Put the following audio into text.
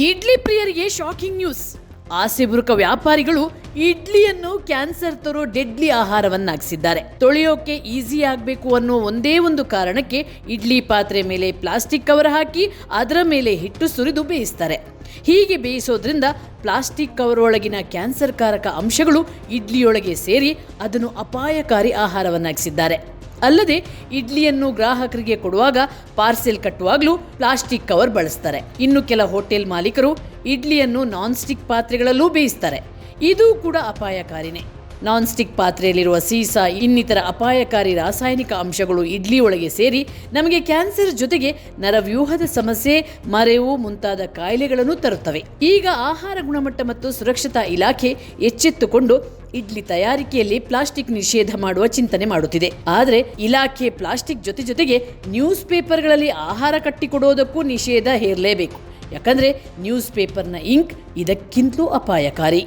ಇಡ್ಲಿ ಪ್ರಿಯರಿಗೆ shocking news. ಆಸೆಬುರುಕ ವ್ಯಾಪಾರಿಗಳು ಇಡ್ಲಿಯನ್ನು ಕ್ಯಾನ್ಸರ್ ತರೋ ಡೆಡ್ಲಿ ಆಹಾರವನ್ನಾಗಿಸಿದ್ದಾರೆ. ತೊಳೆಯೋಕೆ ಈಸಿ ಆಗಬೇಕು ಅನ್ನೋ ಒಂದೇ ಒಂದು ಕಾರಣಕ್ಕೆ ಇಡ್ಲಿ ಪಾತ್ರೆ ಮೇಲೆ ಪ್ಲಾಸ್ಟಿಕ್ ಕವರ್ ಹಾಕಿ ಅದರ ಮೇಲೆ ಹಿಟ್ಟು ಸುರಿದು ಬೇಯಿಸ್ತಾರೆ. ಹೀಗೆ ಬೇಯಿಸೋದ್ರಿಂದ ಪ್ಲಾಸ್ಟಿಕ್ ಕವರ್ ಒಳಗಿನ ಕ್ಯಾನ್ಸರ್ ಕಾರಕ ಅಂಶಗಳು ಇಡ್ಲಿಯೊಳಗೆ ಸೇರಿ ಅದನ್ನು ಅಪಾಯಕಾರಿ ಆಹಾರವನ್ನಾಗಿಸಿದ್ದಾರೆ. ಅಲ್ಲದೆ ಇಡ್ಲಿಯನ್ನು ಗ್ರಾಹಕರಿಗೆ ಕೊಡುವಾಗ ಪಾರ್ಸೆಲ್ ಕಟ್ಟುವಾಗಲೂ ಪ್ಲಾಸ್ಟಿಕ್ ಕವರ್ ಬಳಸ್ತಾರೆ. ಇನ್ನು ಕೆಲ ಹೋಟೆಲ್ ಮಾಲೀಕರು ಇಡ್ಲಿಯನ್ನು ನಾನ್ ಸ್ಟಿಕ್ ಪಾತ್ರೆಗಳಲ್ಲೂ ಬೇಯಿಸ್ತಾರೆ. ಇದು ಕೂಡ ಅಪಾಯಕಾರಿನೇ. ನಾನ್ ಸ್ಟಿಕ್ ಪಾತ್ರೆಯಲ್ಲಿರುವ ಸೀಸ ಇನ್ನಿತರ ಅಪಾಯಕಾರಿ ರಾಸಾಯನಿಕ ಅಂಶಗಳು ಇಡ್ಲಿ ಒಳಗೆ ಸೇರಿ ನಮಗೆ ಕ್ಯಾನ್ಸರ್ ಜೊತೆಗೆ ನರವ್ಯೂಹದ ಸಮಸ್ಯೆ, ಮರೆವು ಮುಂತಾದ ಕಾಯಿಲೆಗಳನ್ನು ತರುತ್ತವೆ. ಈಗ ಆಹಾರ ಗುಣಮಟ್ಟ ಮತ್ತು ಸುರಕ್ಷತಾ ಇಲಾಖೆ ಎಚ್ಚೆತ್ತುಕೊಂಡು ಇಡ್ಲಿ ತಯಾರಿಕೆಯಲ್ಲಿ ಪ್ಲಾಸ್ಟಿಕ್ ನಿಷೇಧ ಮಾಡುವ ಚಿಂತನೆ ಮಾಡುತ್ತಿದೆ. ಆದರೆ ಇಲಾಖೆ ಪ್ಲಾಸ್ಟಿಕ್ ಜೊತೆಗೆ ನ್ಯೂಸ್ ಪೇಪರ್ಗಳಲ್ಲಿ ಆಹಾರ ಕಟ್ಟಿಕೊಡೋದಕ್ಕೂ ನಿಷೇಧ ಹೇರಲೇಬೇಕು. ಯಾಕಂದ್ರೆ ನ್ಯೂಸ್ ಪೇಪರ್ನ ಇಂಕ್ ಇದಕ್ಕಿಂತಲೂ ಅಪಾಯಕಾರಿ.